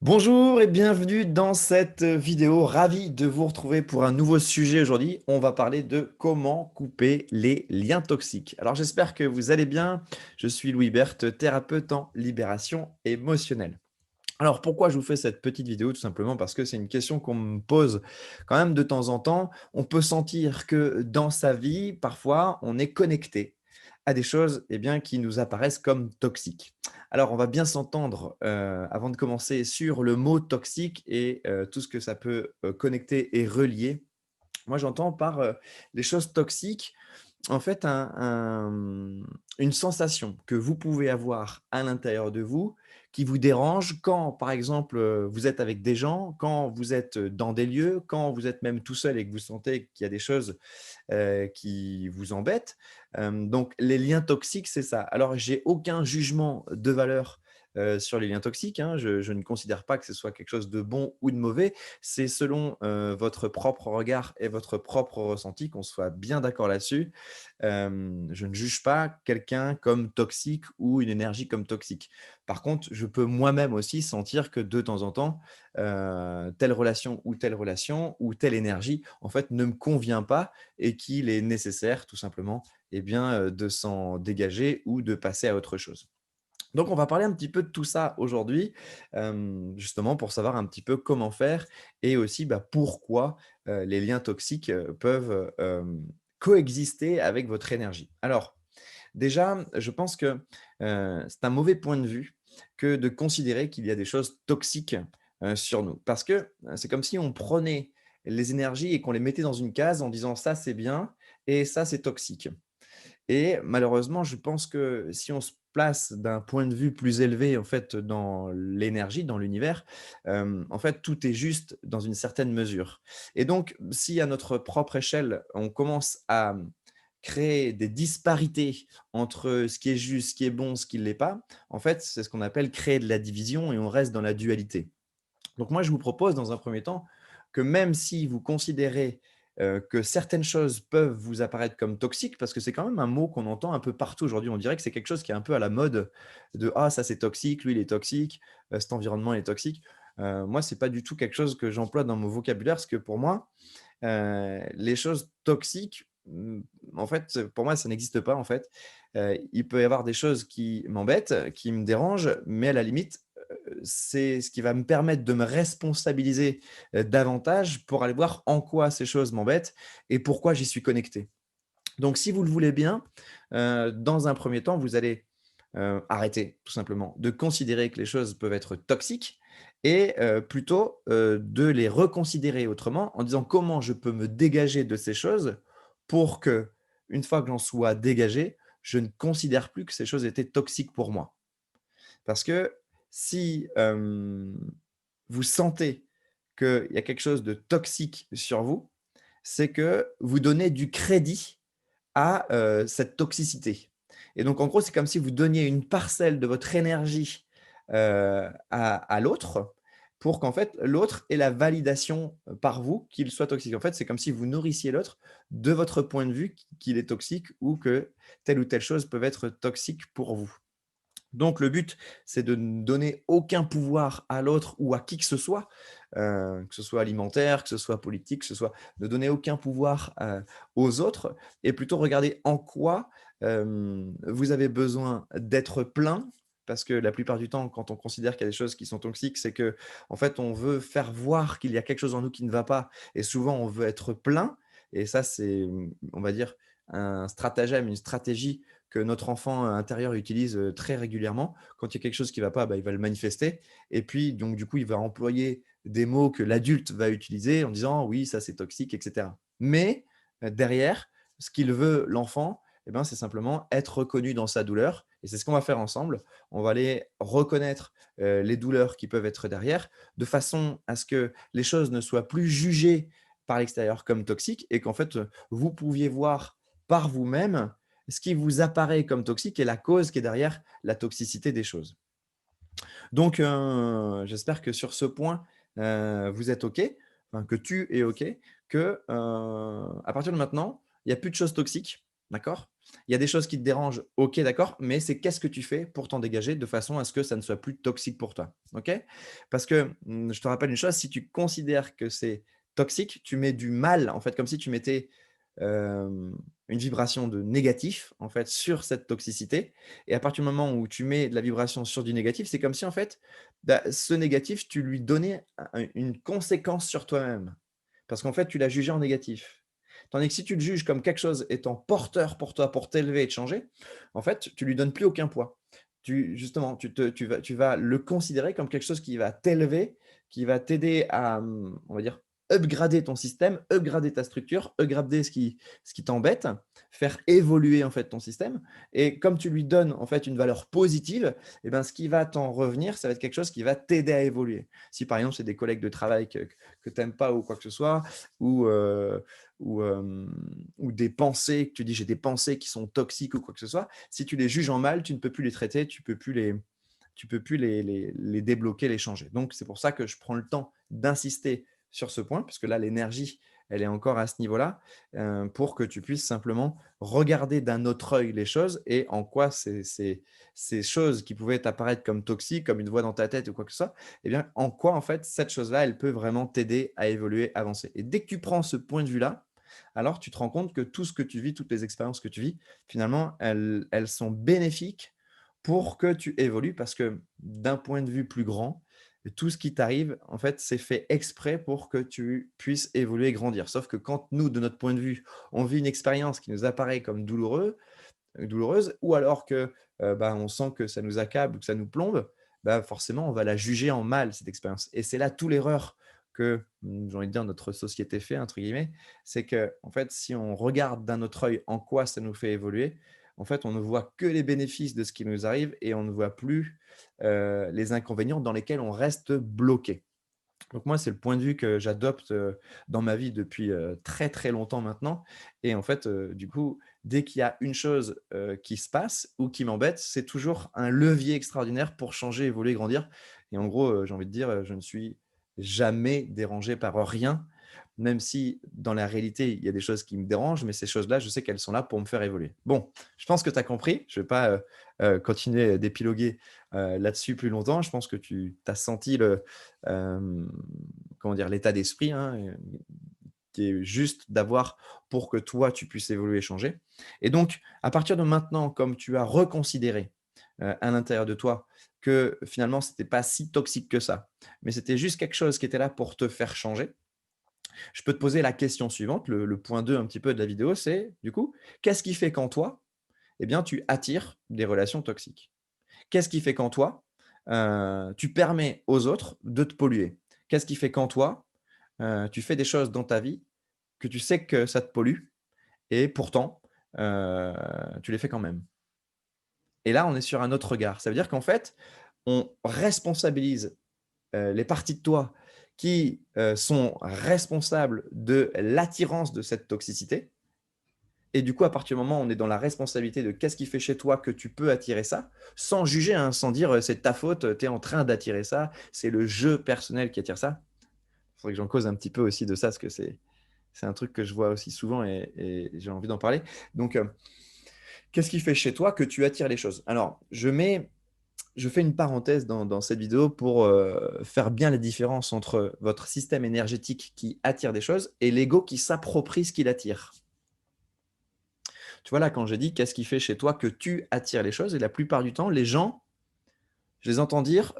Bonjour et bienvenue dans cette vidéo. Ravi de vous retrouver pour un nouveau sujet aujourd'hui. On va parler de comment couper les liens toxiques. Alors j'espère que vous allez bien. Je suis Louis Berthe, thérapeute en libération émotionnelle. Alors pourquoi je vous fais cette petite vidéo? Tout simplement parce que c'est une question qu'on me pose quand même de temps en temps. On peut sentir que dans sa vie, parfois, on est connecté à des choses bien, qui nous apparaissent comme toxiques. Alors on va bien s'entendre avant de commencer sur le mot toxique et tout ce que ça peut connecter et relier. Moi j'entends par les choses toxiques en fait, une sensation que vous pouvez avoir à l'intérieur de vous, qui vous dérange quand, par exemple, vous êtes avec des gens, quand vous êtes dans des lieux, quand vous êtes même tout seul et que vous sentez qu'il y a des choses, qui vous embêtent. Donc les liens toxiques, c'est ça. Alors j'ai aucun jugement de valeur, sur les liens toxiques, hein. Je ne considère pas que ce soit quelque chose de bon ou de mauvais. C'est selon, votre propre regard et votre propre ressenti, qu'on soit bien d'accord là-dessus. Je ne juge pas quelqu'un comme toxique ou une énergie comme toxique. Par contre, je peux moi-même aussi sentir que de temps en temps, telle relation ou telle énergie, en fait, ne me convient pas et qu'il est nécessaire tout simplement, de s'en dégager ou de passer à autre chose. Donc on va parler un petit peu de tout ça aujourd'hui, justement pour savoir un petit peu comment faire et aussi, pourquoi, les liens toxiques, peuvent, coexister avec votre énergie. Alors déjà, je pense que, c'est un mauvais point de vue que de considérer qu'il y a des choses toxiques, sur nous. Parce que, c'est comme si on prenait les énergies et qu'on les mettait dans une case en disant: «Ça, c'est bien et ça, c'est toxique». Et malheureusement, je pense que si on se place d'un point de vue plus élevé, en fait, dans l'énergie, dans l'univers, en fait, tout est juste dans une certaine mesure. Et donc, si à notre propre échelle, on commence à créer des disparités entre ce qui est juste, ce qui est bon, ce qui ne l'est pas, en fait, c'est ce qu'on appelle créer de la division et on reste dans la dualité. Donc moi, je vous propose dans un premier temps que même si vous considérez, que certaines choses peuvent vous apparaître comme toxiques, parce que c'est quand même un mot qu'on entend un peu partout aujourd'hui. On dirait que c'est quelque chose qui est un peu à la mode de: «Ah ça c'est toxique, lui il est toxique, cet environnement est toxique». Moi, c'est pas du tout quelque chose que j'emploie dans mon vocabulaire, parce que pour moi, les choses toxiques, en fait, pour moi, ça n'existe pas, en fait. Il peut y avoir des choses qui m'embêtent, qui me dérangent, mais à la limite, c'est ce qui va me permettre de me responsabiliser, davantage pour aller voir en quoi ces choses m'embêtent et pourquoi j'y suis connecté. Donc si vous le voulez bien, dans un premier temps, vous allez, arrêter tout simplement de considérer que les choses peuvent être toxiques et plutôt, de les reconsidérer autrement en disant: «Comment je peux me dégager de ces choses pour que, une fois que j'en sois dégagé, je ne considère plus que ces choses étaient toxiques pour moi?» Parce que si, vous sentez qu'il y a quelque chose de toxique sur vous, c'est que vous donnez du crédit à, cette toxicité. Et donc en gros, c'est comme si vous donniez une parcelle de votre énergie, à l'autre pour qu'en fait, l'autre ait la validation, par vous qu'il soit toxique. En fait, c'est comme si vous nourrissiez l'autre de votre point de vue qu'il est toxique ou que telle ou telle chose peuvent être toxiques pour vous. Donc le but, c'est de ne donner aucun pouvoir à l'autre ou à qui que ce soit alimentaire, que ce soit politique, que ce soit ne donner aucun pouvoir, aux autres et plutôt regarder en quoi, vous avez besoin d'être plein. Parce que la plupart du temps, quand on considère qu'il y a des choses qui sont toxiques, c'est que en fait, on veut faire voir qu'il y a quelque chose en nous qui ne va pas et souvent on veut être plein et ça c'est, on va dire un stratagème, une stratégie que notre enfant intérieur utilise, très régulièrement. Quand il y a quelque chose qui ne va pas, il va le manifester et puis donc du coup, il va employer des mots que l'adulte va utiliser en disant: «Oui, ça c'est toxique» et cetera. Mais, derrière, ce qu'il veut l'enfant c'est simplement être reconnu dans sa douleur et c'est ce qu'on va faire ensemble. On va aller reconnaître, les douleurs qui peuvent être derrière, de façon à ce que les choses ne soient plus jugées par l'extérieur comme toxiques et qu'en fait, vous pouviez voir par vous-même ce qui vous apparaît comme toxique et la cause qui est derrière la toxicité des choses. Donc, j'espère que sur ce point, vous êtes OK, enfin que tu es OK, que, à partir de maintenant, il y a plus de choses toxiques D'accord? Il y a des choses qui te dérangent, OK, d'accord, mais c'est qu'est-ce que tu fais pour t'en dégager de façon à ce que ça ne soit plus toxique pour toi, OK? Parce que, je te rappelle une chose, si tu considères que c'est toxique, tu mets du mal, en fait, comme si tu mettais, une vibration de négatif, en fait, sur cette toxicité et à partir du moment où tu mets de la vibration sur du négatif, c'est comme si, en fait, bah, ce négatif, tu lui donnais un une conséquence sur toi-même. Parce qu'en fait, tu l'as jugé en négatif. Tandis que si tu le juges comme quelque chose étant porteur pour toi, pour t'élever et te changer, en fait, tu lui donnes plus aucun poids. Justement, tu vas le considérer comme quelque chose qui va t'élever, qui va t'aider à, on va dire, upgrader ton système, upgrader ta structure, upgrader ce qui t'embête, faire évoluer, en fait, ton système et comme tu lui donnes, en fait, une valeur positive et ben, ce qui va t'en revenir, ça va être quelque chose qui va t'aider à évoluer. Si, par exemple, c'est des collègues de travail que tu aimes pas ou quoi que ce soit ou ou des pensées que tu dis: «J'ai des pensées qui sont toxiques» ou quoi que ce soit, si tu les juges en mal, tu ne peux plus les traiter, tu peux plus les débloquer, les changer. Donc c'est pour ça que je prends le temps d'insister sur ce point, puisque là l'énergie, elle est encore à ce niveau-là, pour que tu puisses simplement regarder d'un autre œil les choses et en quoi ces choses qui pouvaient t'apparaître comme toxiques, comme une voix dans ta tête ou quoi que ce soit, eh bien, en quoi, en fait, cette chose-là, elle peut vraiment t'aider à évoluer, avancer. Et dès que tu prends ce point de vue-là, alors tu te rends compte que tout ce que tu vis, toutes les expériences que tu vis, finalement, elles sont bénéfiques pour que tu évolues parce que d'un point de vue plus grand, tout ce qui t'arrive, en fait, c'est fait exprès pour que tu puisses évoluer et grandir. Sauf que quand nous, de notre point de vue, on vit une expérience qui nous apparaît comme douloureuse ou alors que, bah, on sent que ça nous accable ou que ça nous plombe, bah, forcément, on va la juger en mal, cette expérience et c'est là tout l'erreur que, j'ai envie de dire «notre société fait» entre guillemets. C'est que en fait, si on regarde d'un autre œil en quoi ça nous fait évoluer, en fait, on ne voit que les bénéfices de ce qui nous arrive et on ne voit plus, les inconvénients dans lesquels on reste bloqué. Donc moi, c'est le point de vue que j'adopte, dans ma vie depuis, très, très longtemps maintenant et en fait, du coup, dès qu'il y a une chose, qui se passe ou qui m'embête, c'est toujours un levier extraordinaire pour changer, évoluer, grandir et en gros, j'ai envie de dire, je ne suis jamais dérangé par rien, même si dans la réalité, il y a des choses qui me dérangent, mais ces choses-là, je sais qu'elles sont là pour me faire évoluer. Bon, je pense que tu as compris, je ne vais pas, continuer d'épiloguer, là-dessus plus longtemps. Je pense que tu as senti hem, comment dire? L'état d'esprit, hein, qui est juste d'avoir pour que toi, tu puisses évoluer et changer et donc à partir de maintenant, comme tu as reconsidéré, à l'intérieur de toi que finalement, c'était pas si toxique que ça, mais c'était juste quelque chose qui était là pour te faire changer. Je peux te poser la question suivante, le point 2 un petit peu de la vidéo, c'est du coup, qu'est-ce qui fait qu'en toi, eh bien, tu attires des relations toxiques? Qu'est-ce qui fait qu'en toi, tu permets aux autres de te polluer? Qu'est-ce qui fait qu'en toi, tu fais des choses dans ta vie que tu sais que ça te pollue et pourtant, heu, tu les fais quand même? Et là, on est sur un autre regard. Ça veut dire qu'en fait, on responsabilise, les parties de toi qui, sont responsables de l'attirance de cette toxicité et du coup, à partir du moment où on est dans la responsabilité de qu'est-ce qui fait chez toi que tu peux attirer ça, sans juger, hein, sans dire, «C'est de ta faute, tu es en train d'attirer ça, c'est le jeu personnel qui attire ça». Il faudrait que j'en cause un petit peu aussi de ça, parce que c'est un truc que je vois aussi souvent et j'ai envie d'en parler. Donc, qu'est-ce qui fait chez toi que tu attires les choses? Alors, je fais une parenthèse dans cette vidéo pour, faire bien la différence entre votre système énergétique qui attire des choses et l'ego qui s'approprie ce qu'il attire. Tu vois, là, quand j'ai dit: «Qu'est-ce qui fait chez toi que tu attires les choses?» et la plupart du temps, les gens, je les entends dire,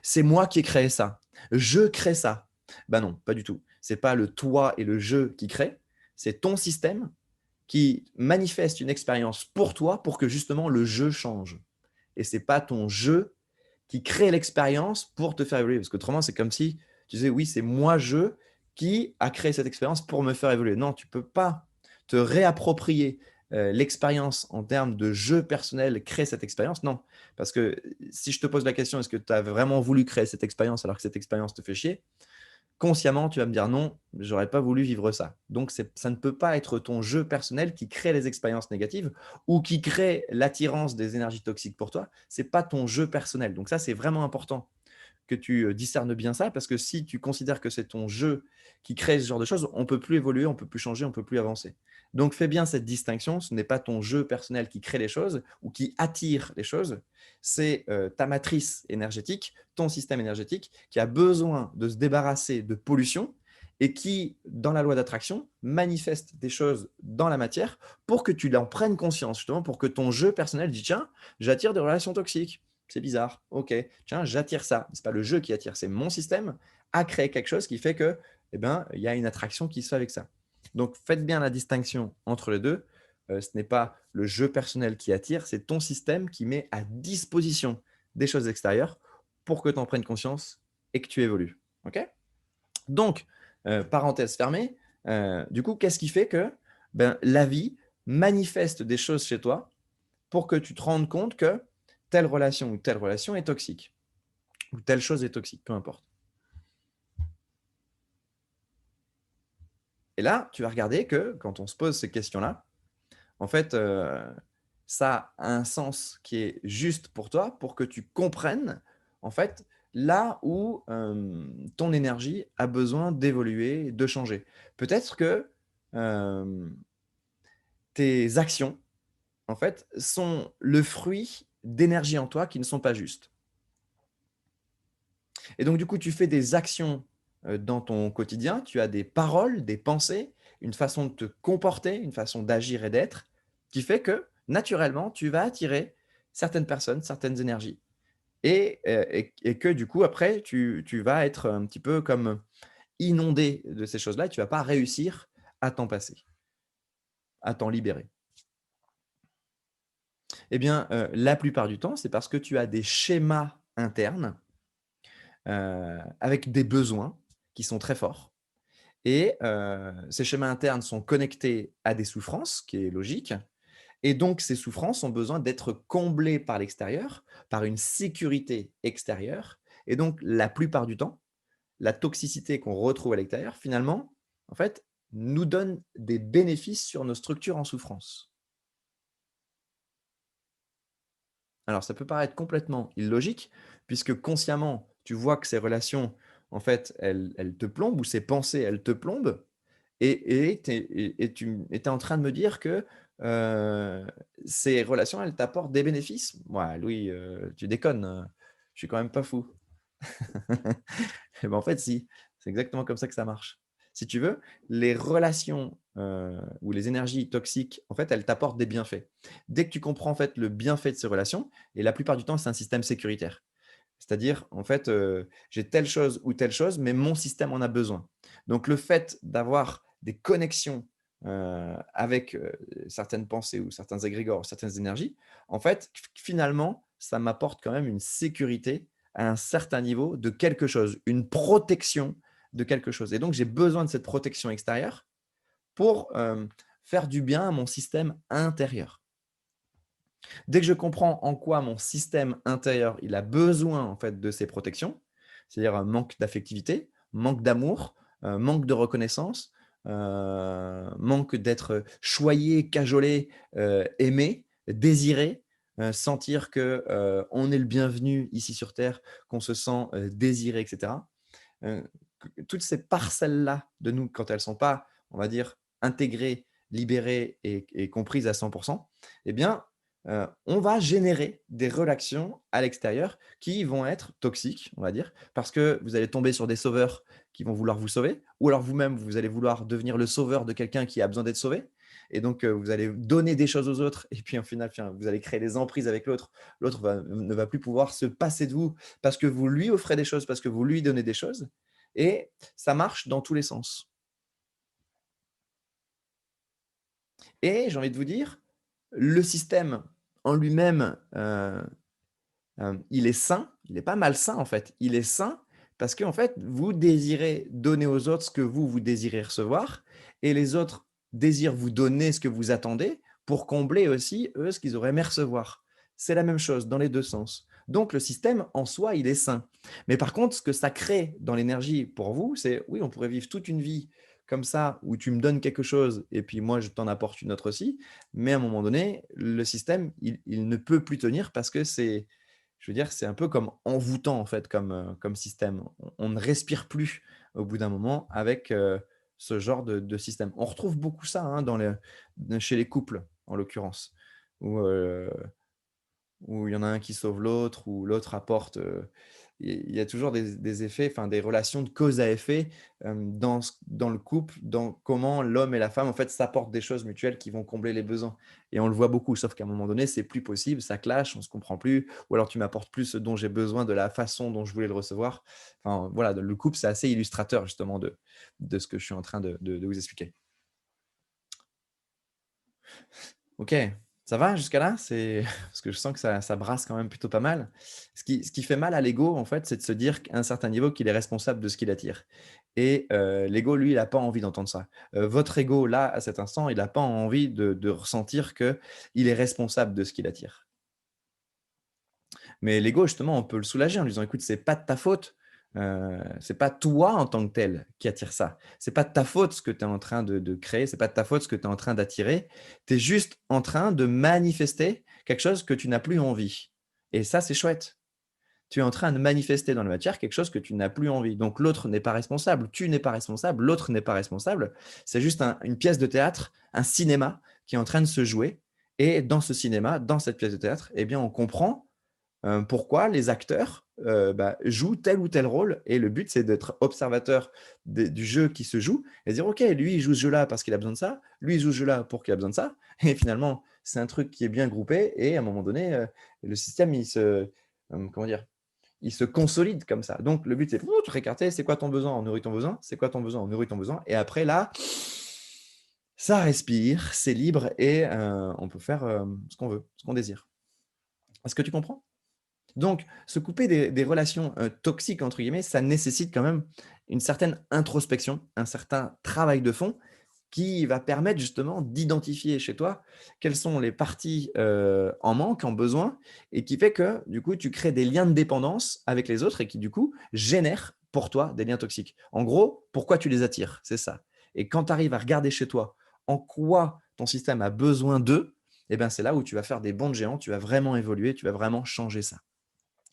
«C'est moi qui ai créé ça. Je crée ça». Ben non, pas du tout. C'est pas le toi et le je qui crée, c'est ton système qui manifeste une expérience pour toi, pour que justement le «je» change et c'est pas ton «je» qui crée l'expérience pour te faire évoluer. Parce qu'autrement, c'est comme si tu disais: «Oui, c'est moi, je, qui a créé cette expérience pour me faire évoluer». Non, tu peux pas te réapproprier, l'expérience en termes de jeu personnel, créer cette expérience, non. Parce que si je te pose la question: «Est-ce que tu as vraiment voulu créer cette expérience alors que cette expérience te fait chier?» Consciemment, tu vas me dire: «Non, j'aurais pas voulu vivre ça». Donc ça ne peut pas être ton jeu personnel qui crée les expériences négatives ou qui crée l'attirance des énergies toxiques pour toi. C'est pas ton jeu personnel. Donc ça, c'est vraiment important que tu discernes bien ça, parce que si tu considères que c'est ton jeu qui crée ce genre de choses, on ne peut plus évoluer, on ne peut plus changer, on ne peut plus avancer. Donc fais bien cette distinction, ce n'est pas ton jeu personnel qui crée les choses ou qui attire les choses, c'est ta matrice énergétique, ton système énergétique qui a besoin de se débarrasser de pollution et qui, dans la loi d'attraction, manifeste des choses dans la matière pour que tu en prennes conscience, justement, pour que ton jeu personnel dise: «Tiens, j'attire des relations toxiques. C'est bizarre. OK. Tiens, j'attire ça». C'est pas le jeu qui attire, c'est mon système a créé quelque chose qui fait que, eh ben, il y a une attraction qui se fait avec ça. Donc faites bien la distinction entre les 2. Ce n'est pas le jeu personnel qui attire, c'est ton système qui met à disposition des choses extérieures pour que tu en prennes conscience et que tu évolues. OK? Donc, parenthèse fermée, du coup, qu'est-ce qui fait que, ben, la vie manifeste des choses chez toi pour que tu te rendes compte que telle relation ou telle relation est toxique ou telle chose est toxique, peu importe. Et là, tu vas regarder que quand on se pose ces questions-là, en fait, ça a un sens qui est juste pour toi, pour que tu comprennes, en fait, là où, ton énergie a besoin d'évoluer, de changer. Peut-être que, hem, tes actions, en fait, sont le fruit d'énergies en toi qui ne sont pas justes. Et donc du coup, tu fais des actions, dans ton quotidien, tu as des paroles, des pensées, une façon de te comporter, une façon d'agir et d'être, qui fait que, naturellement, tu vas attirer certaines personnes, certaines énergies et que du coup après tu vas être un petit peu comme inondé de ces choses-là et tu vas pas réussir à t'en passer, à t'en libérer. Eh bien, la plupart du temps, c'est parce que tu as des schémas internes, avec des besoins qui sont très forts et ces schémas internes sont connectés à des souffrances, ce qui est logique et donc ces souffrances ont besoin d'être comblées par l'extérieur, par une sécurité extérieure et donc la plupart du temps, la toxicité qu'on retrouve à l'extérieur, finalement, en fait, nous donne des bénéfices sur nos structures en souffrance. Alors ça peut paraître complètement illogique, puisque consciemment, tu vois que ces relations, en fait, elles te plombent ou ces pensées, elles te plombent et tu es en train de me dire que, heu, ces relations, elles t'apportent des bénéfices? Ouais, Louis, tu déconnes, je suis quand même pas fou. Et ben, en fait, si, c'est exactement comme ça que ça marche. Si tu veux, les relations, ou les énergies toxiques, en fait, elles t'apportent des bienfaits. Dès que tu comprends, en fait, le bienfait de ces relations et la plupart du temps, c'est un système sécuritaire. C'est-à-dire, en fait, j'ai telle chose ou telle chose, mais mon système en a besoin. Donc le fait d'avoir des connexions, avec, certaines pensées ou certains égrégores, certaines énergies, en fait, finalement, ça m'apporte quand même une sécurité à un certain niveau de quelque chose, une protection de quelque chose et donc j'ai besoin de cette protection extérieure pour, faire du bien à mon système intérieur. Dès que je comprends en quoi mon système intérieur, il a besoin en fait de ces protections, c'est-à-dire un manque d'affectivité, manque d'amour, manque de reconnaissance, manque d'être choyé, cajolé, aimé, désiré, sentir que, on est le bienvenu ici sur terre, qu'on se sent, désiré et cetera. Heu, que toutes ces parcelles-là de nous, quand elles ne sont pas, on va dire, intégrées, libérées et comprises à 100 eh bien, on va générer des relations à l'extérieur qui vont être toxiques, on va dire, parce que vous allez tomber sur des sauveurs qui vont vouloir vous sauver ou alors vous-même, vous allez vouloir devenir le sauveur de quelqu'un qui a besoin d'être sauvé et donc vous allez donner des choses aux autres et puis, au final, enfin, vous allez créer des emprises avec l'autre. L'autre ne va plus pouvoir se passer de vous parce que vous lui offrez des choses, parce que vous lui donnez des choses et ça marche dans tous les sens et j'ai envie de vous dire, le système en lui-même, il est sain, il n'est pas malsain en fait. Il est sain parce qu'en fait, vous désirez donner aux autres ce que vous, vous désirez recevoir et les autres désirent vous donner ce que vous attendez pour combler aussi, eux, ce qu'ils auraient aimé recevoir. C'est la même chose dans les 2 sens. Donc le système en soi, il est sain. Mais par contre, ce que ça crée dans l'énergie pour vous, c'est oui, on pourrait vivre toute une vie comme ça où tu me donnes quelque chose et puis moi je t'en apporte une autre aussi, mais à un moment donné, le système, il ne peut plus tenir parce que je veux dire, c'est un peu comme envoûtant en fait comme système. On ne respire plus au bout d'un moment avec, ce genre de système. On retrouve beaucoup ça, hein, chez les couples, en l'occurrence, où, où il y en a un qui sauve l'autre, ou l'autre apporte, il y a toujours des effets, enfin des relations de cause à effet, dans le couple, dans comment l'homme et la femme, en fait, s'apportent des choses mutuelles qui vont combler les besoins, et on le voit beaucoup, sauf qu'à un moment donné, c'est plus possible, ça clash, on se comprend plus, ou alors tu m'apportes plus ce dont j'ai besoin de la façon dont je voulais le recevoir. Enfin voilà, le couple, c'est assez illustrateur justement de ce que je suis en train de vous expliquer. OK, ça va jusqu'à là? C'est parce que je sens que ça brasse quand même plutôt pas mal. Ce qui fait mal à l'ego, en fait, c'est de se dire qu'à un certain niveau qu'il est responsable de ce qu'il attire, et l'ego, lui, il a pas envie d'entendre ça. Votre ego, là, à cet instant, il a pas envie de ressentir qu'il est responsable de ce qu'il attire. Mais l'ego, justement, on peut le soulager en lui disant: «Écoute, c'est pas de ta faute, c'est pas toi en tant que tel qui attire ça. C'est pas de ta faute ce que tu es en train de créer, c'est pas de ta faute ce que tu es en train d'attirer. Tu es juste en train de manifester quelque chose que tu n'as plus envie, et ça, c'est chouette. Tu es en train de manifester dans la matière quelque chose que tu n'as plus envie. Donc l'autre n'est pas responsable, tu n'es pas responsable, l'autre n'est pas responsable. C'est juste une pièce de théâtre, un cinéma qui est en train de se jouer, et dans ce cinéma, dans cette pièce de théâtre, eh bien, on comprend pourquoi les acteurs, jouent tel ou tel rôle, et le but, c'est d'être observateur du jeu qui se joue et dire: «OK, lui, il joue ce jeu-là parce qu'il a besoin de ça, lui, il joue ce jeu-là pour qu'il a besoin de ça», et finalement, c'est un truc qui est bien groupé, et à un moment donné, le système, comment dire? Il se consolide comme ça. Donc le but, c'est te récarter. C'est quoi ton besoin? On nourrit ton besoin. C'est quoi ton besoin? On nourrit ton besoin, et après là, ça respire, c'est libre, et on peut faire, ce qu'on veut, ce qu'on désire. Est-ce que tu comprends? Donc, se couper des relations, «toxiques» entre guillemets, ça nécessite quand même une certaine introspection, un certain travail de fond qui va permettre justement d'identifier chez toi quelles sont les parties, en manque, en besoin, et qui fait que, du coup, tu crées des liens de dépendance avec les autres, et qui, du coup, génèrent pour toi des liens toxiques. En gros, pourquoi tu les attires? C'est ça, et quand tu arrives à regarder chez toi en quoi ton système a besoin d'eux, et ben, c'est là où tu vas faire des bonds de géants, tu vas vraiment évoluer, tu vas vraiment changer ça.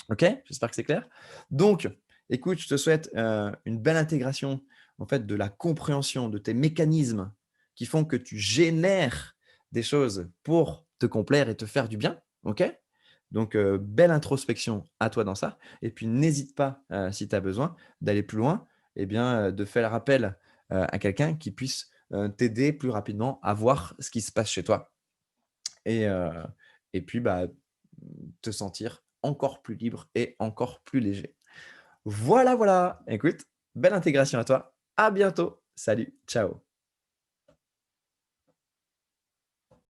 OK? J'espère que c'est clair. Donc, écoute, je te souhaite, une belle intégration, en fait, de la compréhension de tes mécanismes qui font que tu génères des choses pour te complaire et te faire du bien. OK? Donc, belle introspection à toi dans ça, et puis n'hésite pas, si tu as besoin d'aller plus loin, et bien, de faire appel, à quelqu'un qui puisse, t'aider plus rapidement à voir ce qui se passe chez toi, et puis, te sentir encore plus libre et encore plus léger. Voilà, voilà! Écoute, belle intégration à toi. À bientôt. Salut, ciao.